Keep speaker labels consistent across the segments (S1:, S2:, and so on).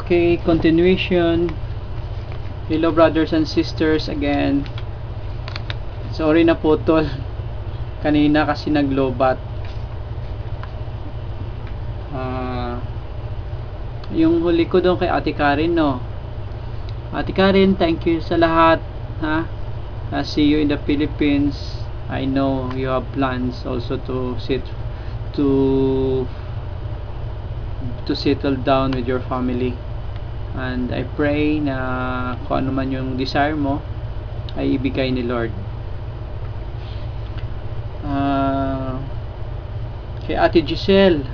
S1: Okay, continuation. Hello brothers and sisters again. Sorry na po tol. Kanina kasi naglobat. Yung huli ko doon kay Ate Karen, no. Ate Karen, thank you sa lahat, ha. See you in the Philippines. I know you have plans also to settle down with your family. And I pray na kung ano man yung desire mo ay ibigay ni Lord. Kay Ate Giselle,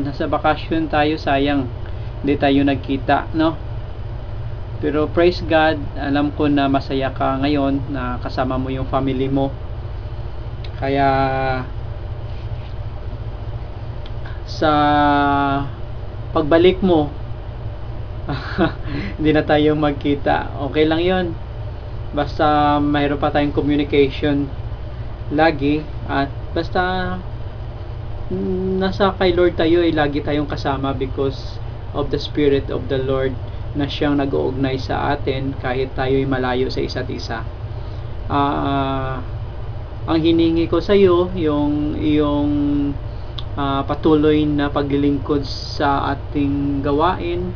S1: nasa bakasyon tayo, sayang hindi tayo nagkita, no? Pero praise God, alam ko na masaya ka ngayon na kasama mo yung family mo. Kaya sa pagbalik mo hindi na tayo magkita, okay lang yon, basta mayroon pa tayong communication lagi, at basta nasa kay Lord tayo, ay lagi tayong kasama because of the Spirit of the Lord na siyang nag-uugnay sa atin kahit tayo'y malayo sa isa't isa. Ang hiningi ko sa iyo yung patuloy na paglilingkod sa ating gawain,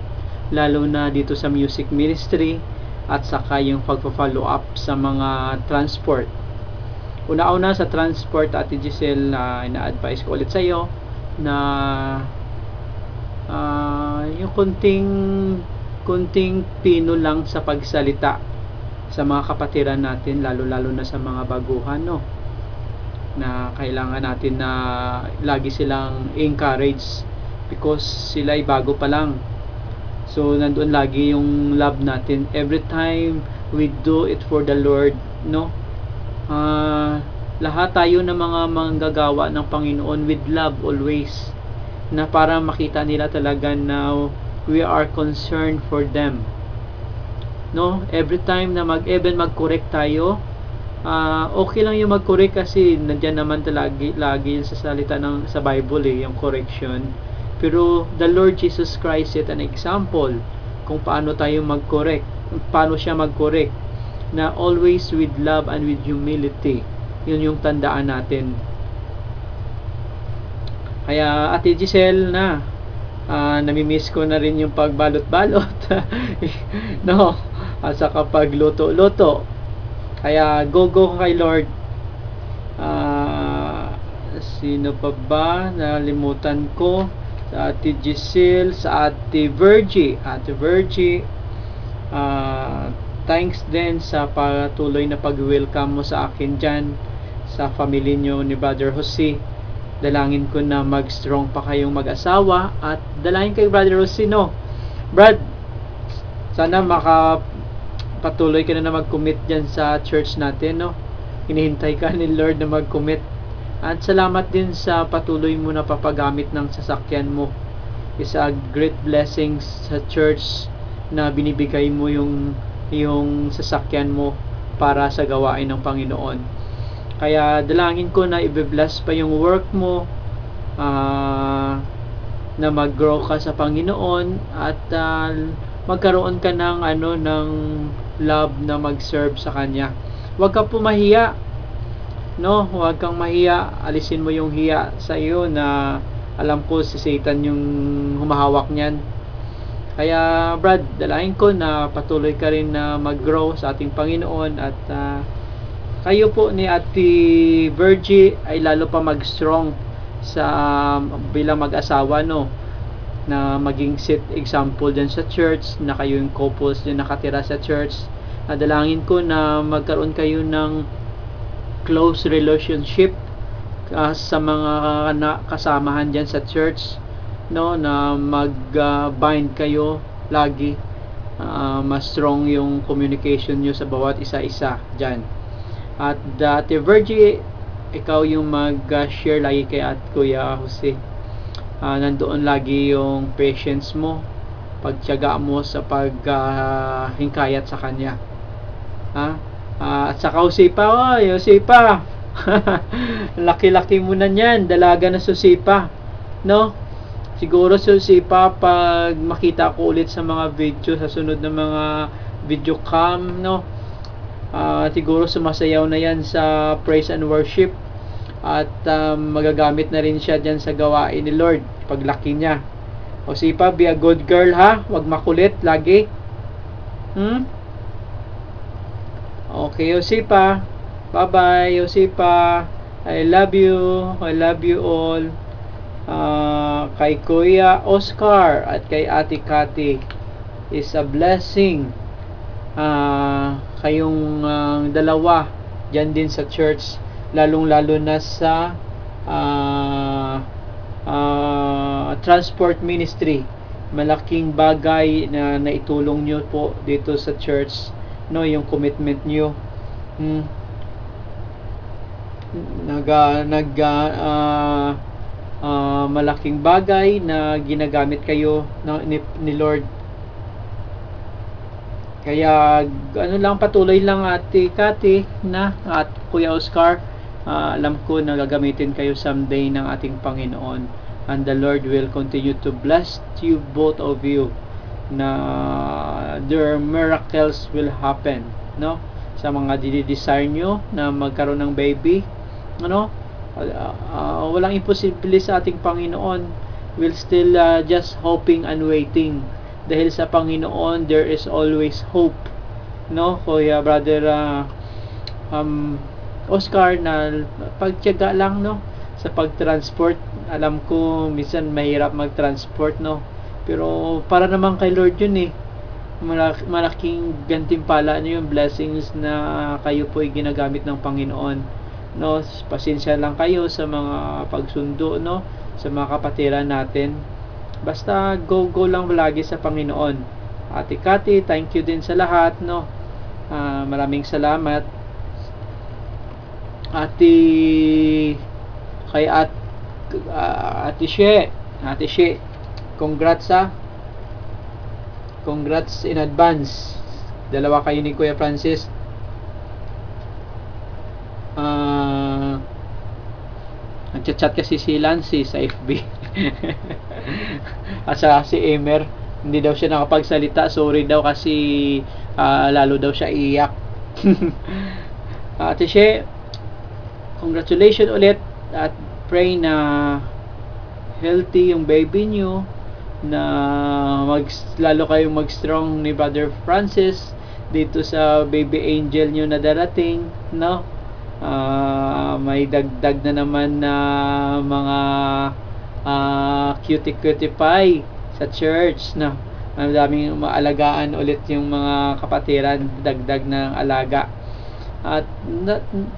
S1: lalo na dito sa music ministry, at saka yung pagpa-follow up sa mga transport. Una-una sa transport, Ate Giselle, ina-advise ko ulit sa iyo na yung kunting pino lang sa pagsalita sa mga kapatiran natin, lalo na sa mga baguhan, no, na kailangan natin na lagi silang encourage because sila ay bago pa lang. So nandoon lagi yung love natin every time we do it for the Lord, no. Lahat tayo ng mga manggagawa ng Panginoon with love always, na para makita nila talaga na we are concerned for them, no. Every time na mag-correct tayo, okay lang yung mag-correct kasi nandiyan naman lagi sa salita sa Bible, yung correction. Pero the Lord Jesus Christ set an example kung paano tayo mag-correct, paano siya mag-correct, na always with love and with humility. Yun yung tandaan natin. Kaya Ate Giselle, namimiss ko na rin yung pagbalot-balot no, at saka pagluto-luto. Kaya go kay Lord. Sino pa ba nalimutan ko? Sa Ate Giselle, sa Ate Virgie. Thanks din sa patuloy na pag-welcome mo sa akin dyan sa family nyo ni Brother Jose. Dalangin ko na mag-strong pa kayong mag-asawa, at dalangin kay Brother Jose, no. Brad, sana makapatuloy ka na mag-commit dyan sa church natin, no. Hinihintay ka ni Lord na mag-commit. At salamat din sa patuloy mo na papagamit ng sasakyan mo. Is a great blessing sa church na binibigay mo yung sasakyan mo para sa gawain ng Panginoon. Kaya dalangin ko na i-bless pa yung work mo, na mag-grow ka sa Panginoon, at magkaroon ka ng love na mag-serve sa Kanya. Huwag kang pumahiya, no? Huwag kang mahiya. Alisin mo yung hiya sa iyo, na alam ko si Satan yung humahawak niyan. Kaya Brad, dalangin ko na patuloy ka rin na mag-grow sa ating Panginoon, at kayo po ni Ate Virgie ay lalo pa mag-strong sa bilang mag-asawa, no, na maging set example dyan sa church, na kayo yung couples dyan nakatira sa church. Dalangin ko na magkaroon kayo ng close relationship sa mga kasamahan dyan sa church, no, na mag-bind kayo lagi, mas strong yung communication nyo sa bawat isa-isa dyan. At Ate Virgie, ikaw yung mag-share lagi kay Kuya Jose. Nandoon lagi yung patience mo, pagtiyaga mo sa paghingkayat sa kanya. At saka Jose pa, laki-laki mo na yan, dalaga na Jose pa, no. Siguro si pag makita ko ulit sa mga video sa sunod na mga video cam, no, siguro sumasayaw na yan sa praise and worship, at magagamit na rin siya dyan sa gawain ni Lord paglaki niya. O Sipa, be a good girl ha, wag makulit lagi. Okay, Osipa. Bye-bye, Osipa. I love you all. Kay Kuya Oscar at kay Ate Cathy, is a blessing. Kayong dalawa dyan din sa church, lalong-lalo na sa transport ministry. Malaking bagay na naitulong nyo po dito sa church, no, yung commitment nyo. Malaking bagay na ginagamit kayo ni Lord. Kaya ano lang, patuloy lang Ate Cathy at Kuya Oscar, alam ko na gagamitin kayo someday ng ating Panginoon, and the Lord will continue to bless you, both of you, na their miracles will happen, no, sa mga dinidesire nyo na magkaroon ng baby, ano. Walang imposible sa ating Panginoon. We'll still just hoping and waiting, dahil sa Panginoon there is always hope, no, Kuya Brother Oscar, na pagtiyaga lang, no, sa pagtransport. Alam ko minsan mahirap magtransport, no, pero para naman kay Lord yun eh. Malaking gantimpala nyo yung blessings na kayo po ay ginagamit ng Panginoon, no. Pasensya lang kayo sa mga pagsundo, no, sa mga kapatiran natin. Basta go lang lagi sa Panginoon. Ate Cathy, thank you din sa lahat, no. Maraming salamat. Kay Ate She, congrats in advance. Dalawa kayo ni Kuya Francis. Nagchat-chat kasi si Lancy sa FB. At saka si Emer, hindi daw siya nakapagsalita. Sorry daw kasi lalo daw siya iyak. Ate She, congratulations ulit, at pray na healthy yung baby nyo, na lalo kayong mag-strong ni Brother Francis dito sa baby angel nyo na darating, no. May dagdag na naman na mga cutie pie sa church, no. Ang daming maalagaan ulit yung mga kapatiran, dagdag ng alaga. At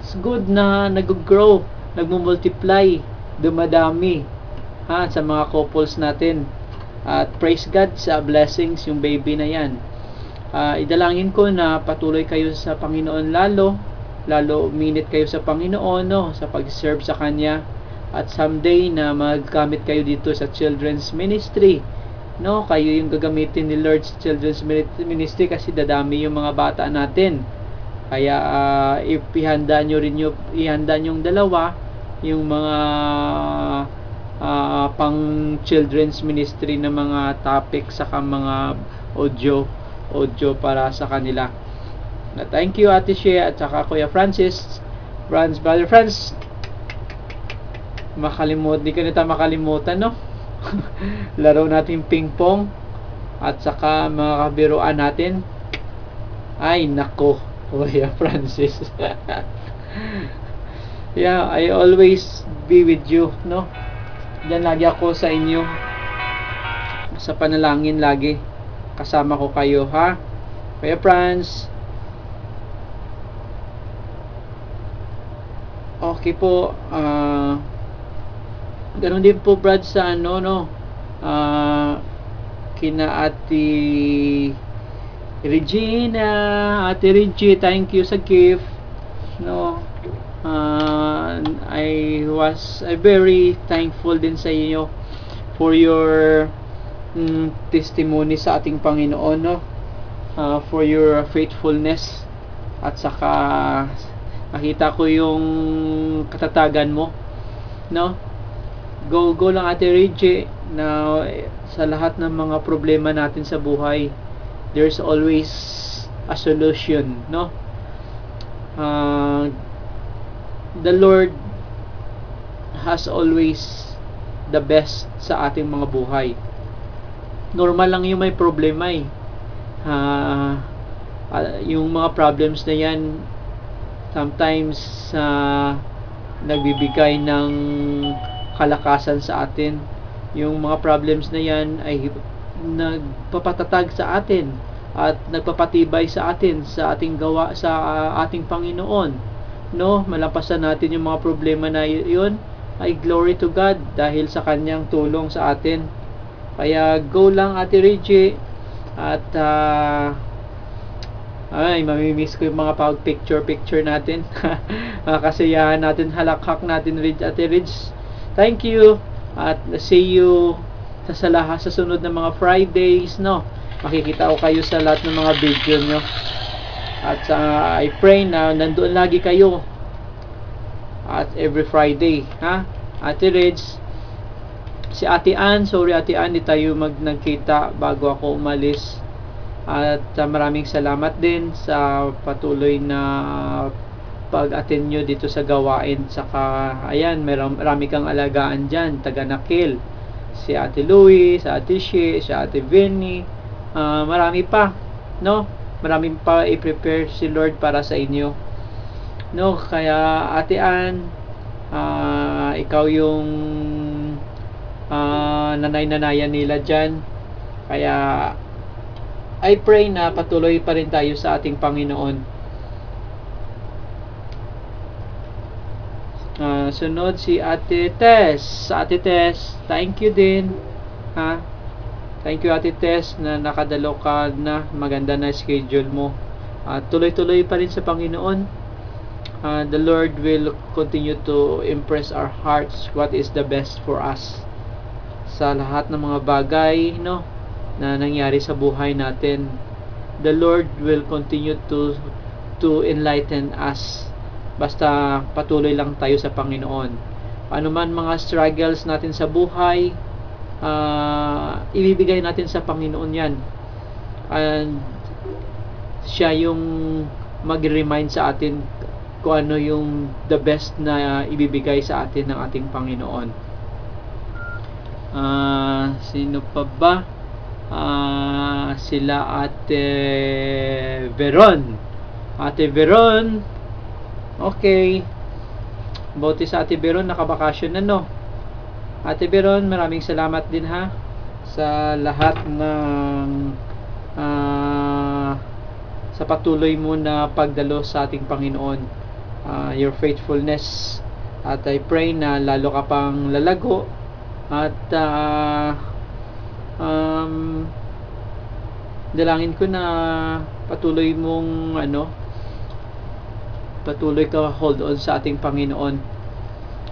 S1: it's good na nag-grow, nagmo-multiply, dumadami sa mga couples natin. At praise God sa blessings yung baby na yan. Idalangin ko na patuloy kayo sa Panginoon, lalo minute kayo sa Panginoon, no, sa pag-serve sa Kanya, at someday na magkamit kayo dito sa children's ministry, no. Kayo yung gagamitin ni Lord sa children's ministry kasi dadami yung mga bata natin. Kaya ihanda nyo yung dalawa, yung mga pang children's ministry na mga topic, saka mga audio para sa kanila. Thank you Ate She at saka Kuya Francis, Brother Franz. Di ka nita makalimutan, no. Laro natin ping pong at saka mga kabiruan natin. Ay nako, Kuya Francis. Yeah, I always be with you, no. Diyan lagi ako sa inyo, sa panalangin lagi. Kasama ko kayo, ha, Kuya Franz. Okay po. Ganun din po Brad sa kina Ate Regina, Ate Reggie, thank you sa gift, no. I was very thankful din sa inyo for your testimony sa ating Panginoon, no. For your faithfulness, at saka nakita ko yung katatagan mo, no. Go lang Ate Reggie, na sa lahat ng mga problema natin sa buhay, there's always a solution, no? The Lord has always the best sa ating mga buhay. Normal lang yung may problema eh. Yung mga problems na yan, sometimes nagbibigay ng kalakasan sa atin. Yung mga problems na yan ay nagpapatatag sa atin at nagpapatibay sa atin, sa ating gawa, sa ating Panginoon, no? Malampasan natin yung mga problema na yun, ay glory to God dahil sa kanyang tulong sa atin. Kaya go lang Ate Reggie. At ay, mamimiss ko yung mga picture natin. Kasiyahan natin, halakhak natin, Ate Ridge. Thank you. At see you sa lahat sa sunod na mga Fridays, no? Makikita ko kayo sa lahat ng mga video nyo. At I pray na nandoon lagi kayo at every Friday, ha? Ate Ridge, si Ate Ann, sorry Ate Ann, di tayo nagkita bago ako umalis. At maraming salamat din sa patuloy na pag-attend nyo dito sa gawain. Saka, ayan, marami kang alagaan dyan, taga Nakil. Si Ate Louie, si Ate Shea, si Ate Vinny, marami pa, no? Maraming pa i-prepare si Lord para sa inyo, no? Kaya Ate Ann, ikaw yung nanay-nanayan nila dyan. Kaya I pray na patuloy pa rin tayo sa ating Panginoon. Sunod si Ate Tess. Ate Tess, thank you din, ha? Thank you Ate Tess na nakadalo ka na, maganda na schedule mo. Tuloy-tuloy pa rin sa Panginoon. The Lord will continue to impress our hearts what is the best for us sa lahat ng mga bagay, no, na nangyari sa buhay natin. The Lord will continue to enlighten us. Basta patuloy lang tayo sa Panginoon. Ano man mga struggles natin sa buhay, ibibigay natin sa Panginoon yan. And siya yung mag-remind sa atin kung ano yung the best na ibibigay sa atin ng ating Panginoon. Sino pa ba? Sila Ate Veron. Ate Veron, okay. Buti sa Ate Veron, nakabakasyon na, no? Ate Veron, maraming salamat din, ha, sa lahat ng sa patuloy mo na pagdalo sa ating Panginoon, your faithfulness. At I pray na lalo ka pang lalago at dalangin ko na patuloy mong patuloy ka hold on sa ating Panginoon.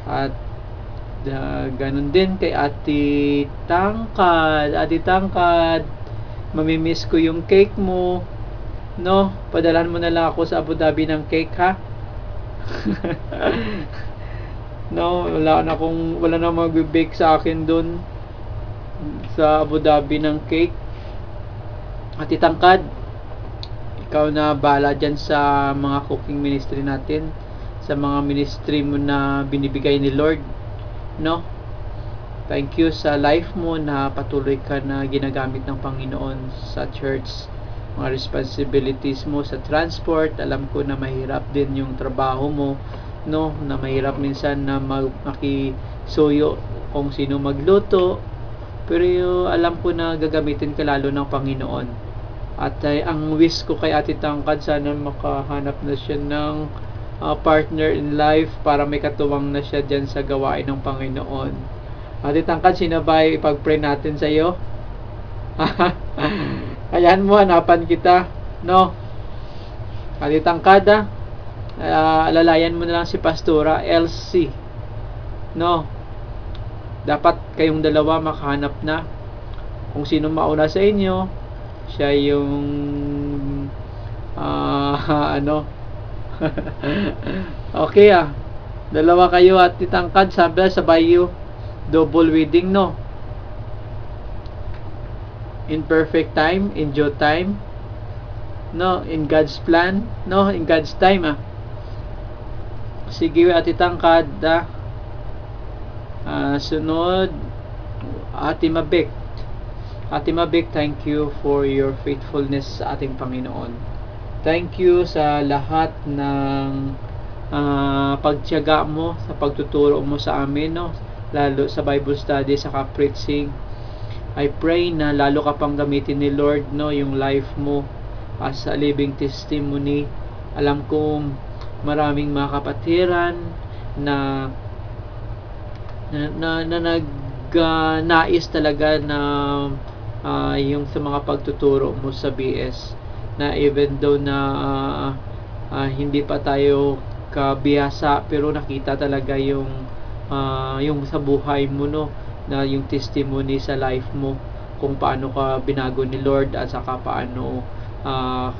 S1: At ganun din kay Ate Tangkad. Ate Tangkad, mamimiss ko yung cake mo, no? Padalahan mo na lang ako sa Abu Dhabi ng cake, ha? No, wala na magbe-bake sa akin doon sa Abu Dhabi ng cake. Ate Tangkad, ikaw na bahala dyan sa mga cooking ministry natin, sa mga ministry mo na binibigay ni Lord, no? Thank you sa life mo na patuloy ka na ginagamit ng Panginoon sa church. Mga responsibilities mo sa transport, alam ko na mahirap din yung trabaho mo, no? Na mahirap minsan na makisuyo kung sino magluto, pero alam ko na gagamitin ka lalo ng Panginoon. At ang wish ko kay Ate Tangkad, sana makahanap na siya ng partner in life para may katuwang na siya dyan sa gawain ng Panginoon. Ate Tangkad, sinabay ipag-pray natin sa iyo. Ayan mo, hanapan kita, no? Ate Tangkad, alalayan mo na lang si Pastora Elsie, no? Dapat kayong dalawa makahanap na kung sino mauna sa inyo. Siya yung okay, dalawa kayo at titangkad, sabay you, double wedding, no? In perfect time, in due time, no? In God's plan, no? In God's time, Sige, Ate Tangkad, sunod, Ate Mabik. Ate Mabik, thank you for your faithfulness sa ating Panginoon. Thank you sa lahat ng pagtiyaga mo, sa pagtuturo mo sa amin, no? Lalo sa Bible study, sa preaching. I pray na lalo ka pang gamitin ni Lord, no, yung life mo as a living testimony. Alam ko maraming mga kapatiran na nais talaga na yung sa mga pagtuturo mo sa BS, na even though na hindi pa tayo kabihasa, pero nakita talaga yung sa buhay mo, no, na yung testimony sa life mo, kung paano ka binago ni Lord at saka paano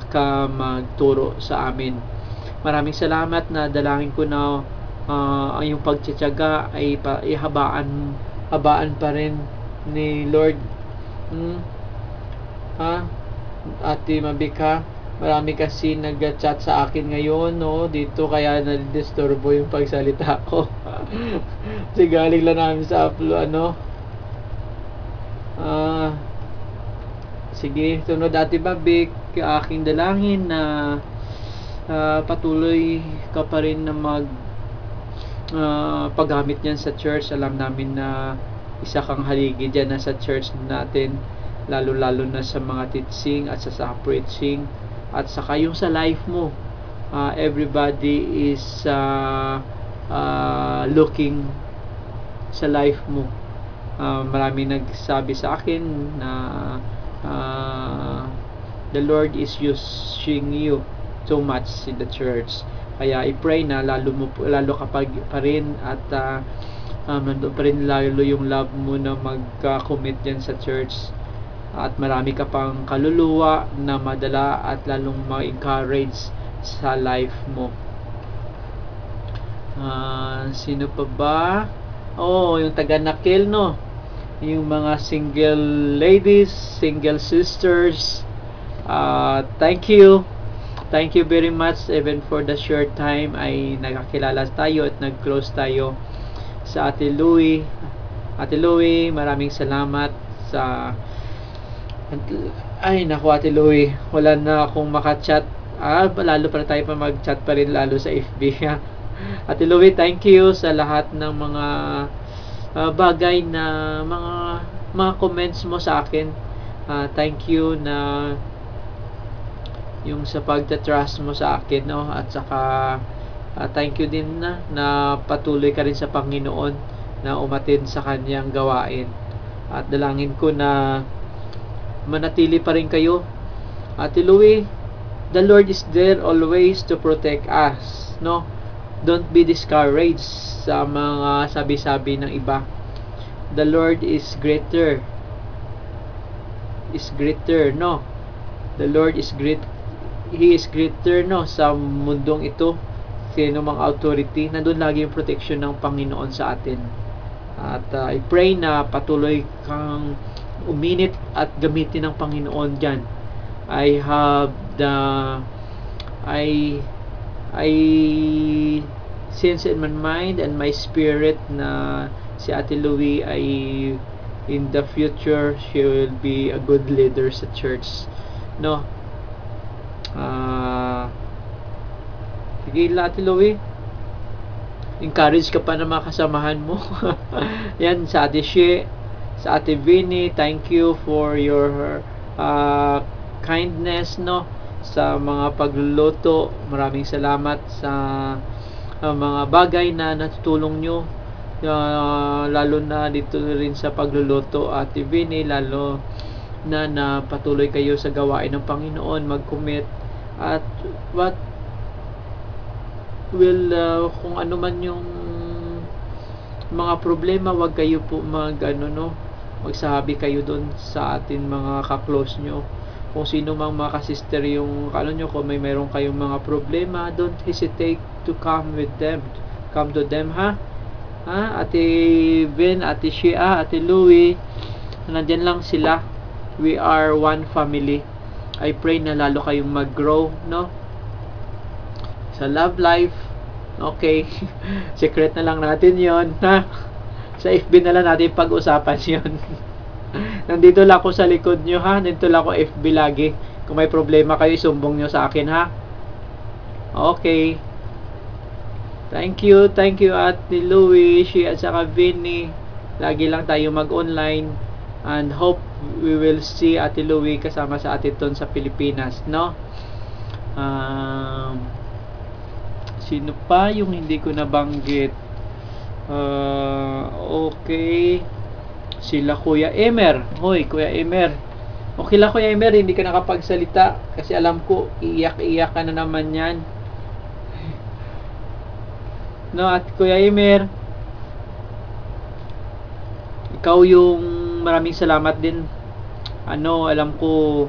S1: ka magturo sa amin. Maraming salamat, na dalangin ko na yung pagtitiyaga ay habaan pa rin ni Lord. Ate Mabika, marami kasi nag-chat sa akin ngayon, no, dito, kaya nadisturbo yung pagsalita ko. Kasi galing lang namin sa sige, sunod, Ate Mabik, aking dalangin na patuloy ka pa rin na paggamit niyan sa church. Alam namin na isa kang haligi dyan na sa church natin, lalo na sa mga teaching at sa preaching, at saka yung sa life mo. Everybody is looking sa life mo. Marami nagsabi sa akin na the Lord is using you so much in the church. Kaya I-pray na lalo kapag pa rin, at nandun pa rin lalo yung love mo na mag-commit dyan sa church, at marami ka pang kaluluwa na madala at lalong ma-encourage sa life mo. Sino pa ba? Yung taga-Nakil, no? Yung mga single ladies, single sisters, thank you very much. Even for the short time ay nagkakilala tayo at nag-close tayo sa Ate Louie. Ate Louie, maraming salamat sa Ate Louie, wala na akong makachat. Lalo pa tayo pa mag-chat pa rin, lalo sa FB. Ate Louie, thank you sa lahat ng mga bagay na mga comments mo sa akin. Thank you na yung sa pagta-trust mo sa akin, no, at saka thank you din na patuloy ka rin sa Panginoon na umatin sa kanyang gawain, at dalangin ko na manatili pa rin kayo. Ate Louie, the Lord is there always to protect us, no? Don't be discouraged sa mga sabi-sabi ng iba. The Lord is greater, no? The Lord is great. He is greater, no, sa mundong ito. Sino mang authority, nandun lagi yung protection ng Panginoon sa atin. At I pray na patuloy kang uminit at gamitin ng Panginoon dyan. I sense in my mind and my spirit na si Ate Louie ay in the future she will be a good leader sa church, no? Sige, Ate Louie, encourage ka pa na mga kasamahan mo. Yan, sa Ate Shea, sa Ate Vinnie, thank you for your kindness, no, sa mga pagluluto. Maraming salamat sa mga bagay na natutulong nyo, lalo na dito rin sa pagluluto, Ate Vinnie, lalo na patuloy kayo sa gawain ng Panginoon, mag-commit, at what will kung ano man yung mga problema, wag kayo po magsabi kayo doon sa atin mga ka-close nyo, kung sino mang mga ka-sister yung nyo, kung mayroon kayong mga problema, don't hesitate to come to them, ha? Ate Ben, Ate Shia, Ate Louie, nandyan lang sila. We are one family. I pray na lalo kayong mag-grow, no? Sa love life. Okay. Secret na lang natin yon, ha? Sa FB na lang natin pag-usapan yon. Nandito lang ako sa likod nyo, ha? Nandito lang ako FB lagi. Kung may problema kayo, sumbong nyo sa akin, ha? Okay. Thank you Ate Louie, at saka Vinny. Lagi lang tayo mag-online. And hope we will see Ate Louie kasama sa Ate Ton sa Pilipinas, no? Sino pa yung hindi ko nabanggit? Okay. Sila Kuya Emer. Hoy, Kuya Emer. Okay lang, Kuya Emer, hindi ka nakapagsalita kasi alam ko iyak-iyak ka na naman yan. No, at Kuya Emer, ikaw yung maraming salamat din. Alam ko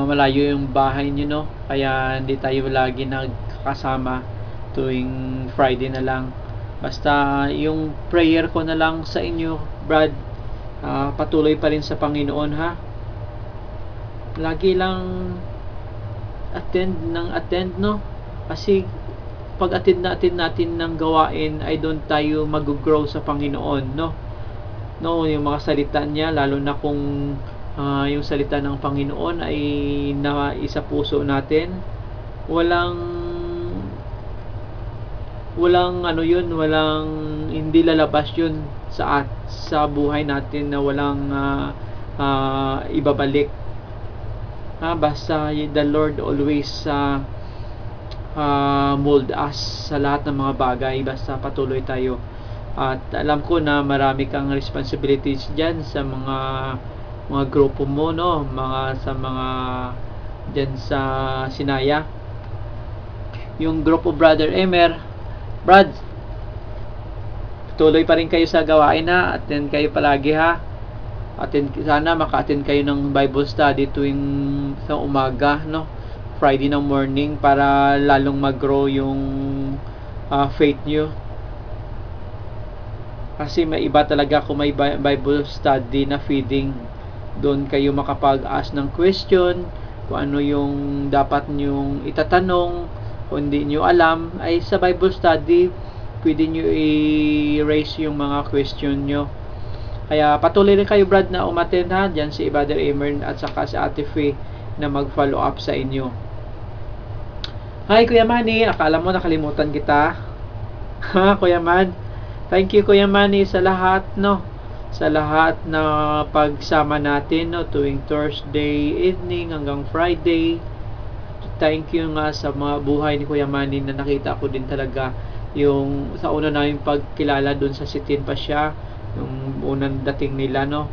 S1: malayo yung bahay niyo, no? Kaya hindi tayo lagi nagkakasama tuwing Friday na lang. Basta yung prayer ko na lang sa inyo, Brad, patuloy pa rin sa Panginoon, ha? Lagi lang attend, no? Kasi pag attend natin ng gawain ay doon tayo mag-grow sa Panginoon, no? No, yung mga salita niya, lalo na kung yung salita ng Panginoon ay isa puso natin, walang hindi lalabas yun sa buhay natin na walang ibabalik. Basta the Lord always mold us sa lahat ng mga bagay, basta patuloy tayo. At alam ko na marami kang responsibilities dyan sa mga grupo mo, no? Sa mga dyan sa Sinaya. Yung grupo Brother Emer, Brad, tuloy pa rin kayo sa gawain, ha? Attend kayo palagi, ha? Sana maka-attend kayo ng Bible study tuwing sa umaga, no? Friday ng morning, para lalong mag-grow yung faith nyo. Kasi may iba talaga kung may Bible study na feeding. Doon kayo makapag-ask ng question, kung ano yung dapat nyong itatanong, kung hindi nyo alam, ay sa Bible study, pwede nyo i-raise yung mga question nyo. Kaya patuloy rin kayo, Brad, na umattend, ha? Diyan si Brother Emer at saka si Ate Faye na mag-follow up sa inyo. Hi, Kuya Manny. Akala mo nakalimutan kita. Ha, Kuya Man? Thank you, Kuya Manny, sa lahat, no? Sa lahat na pagsama natin, no? Tuwing Thursday evening hanggang Friday. Thank you nga sa mga buhay ni Kuya Manny na nakita ko din talaga yung sa una namin pagkilala dun sa Sitin pa siya, yung unang dating nila, no?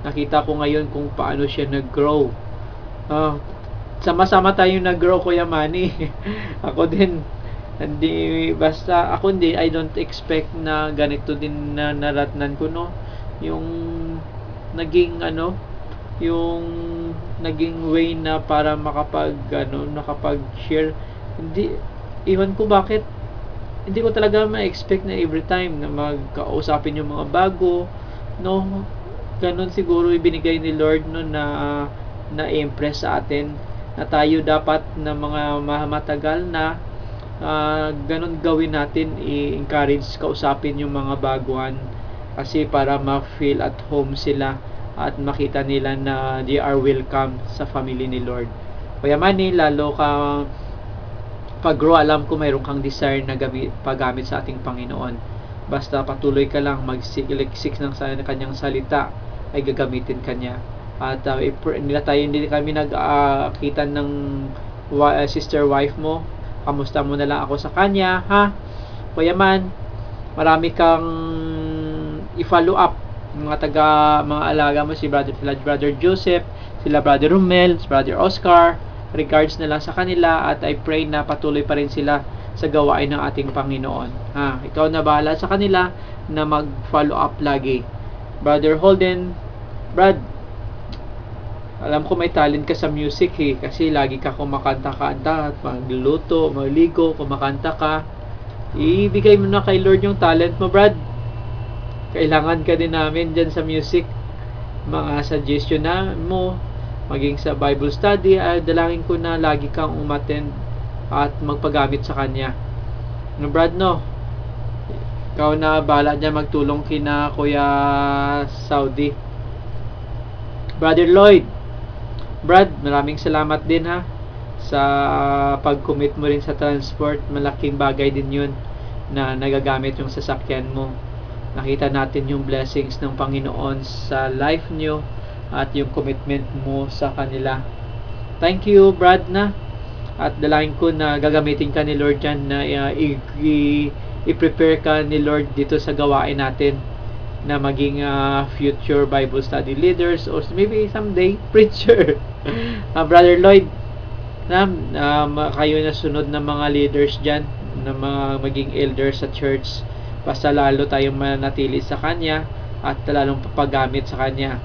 S1: Nakita ko ngayon kung paano siya nag-grow. Sama-sama tayo nag-grow, Kuya Manny. Ako din, I don't expect na ganito din na naratnan ko, no? Yung naging yung naging way na para nakapag-share. Iwan ko bakit hindi ko talaga ma-expect na every time na magkausapin yung mga bago, no? Ganun siguro ibinigay ni Lord, no, na impress sa atin na tayo dapat na mga matagal na ganun gawin natin, i-encourage kausapin yung mga baguhan, kasi para ma-feel at home sila at makita nila na they are welcome sa family ni Lord. Kuya Manny, lalo ka pag-grow, alam ko mayroon kang desire na paggamit sa ating Panginoon. Basta patuloy ka lang magsiliksik ng kanyang salita, ay gagamitin kanya. At hindi kami nagkita ng sister wife mo. Kamusta mo na lang ako sa kanya, ha? Kuya Man, marami kang i-follow up. Mga alaga mo, si Brother Joseph, sila Brother Romel, si Brother Oscar. Regards na lang sa kanila, at I pray na patuloy pa rin sila sa gawain ng ating Panginoon. Ikaw na bahala sa kanila na mag-follow up lagi. Brother Holden, Brad, Alam ko may talent ka sa music kasi lagi ka kumakanta-kanta at magluluto, maligo, kumakanta ka. Ibigay mo na kay Lord yung talent mo, Brad. Kailangan ka din namin dyan sa music. Mga suggestion na mo, maging sa Bible study, ay dalangin ko na lagi kang umattend at magpagamit sa Kanya. No, Brad, no? Ikaw na bahala dyan magtulong kina Kuya Saudi. Brother Lloyd, Brad, maraming salamat din sa pag-commit mo rin sa transport. Malaking bagay din yun na nagagamit yung sasakyan mo. Nakita natin yung blessings ng Panginoon sa life nyo at yung commitment mo sa kanila. Thank you, Brad, at dalangin ko na gagamitin ka ni Lord dyan na i-prepare ka ni Lord dito sa gawain natin na maging future Bible study leaders or maybe someday preacher. Brother Lloyd, kayo na sunod na mga leaders dyan, na mga maging elders sa church, basta lalo tayong manatili sa Kanya at lalong papagamit sa Kanya.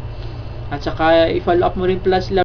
S1: At saka i-follow up mo rin pala sila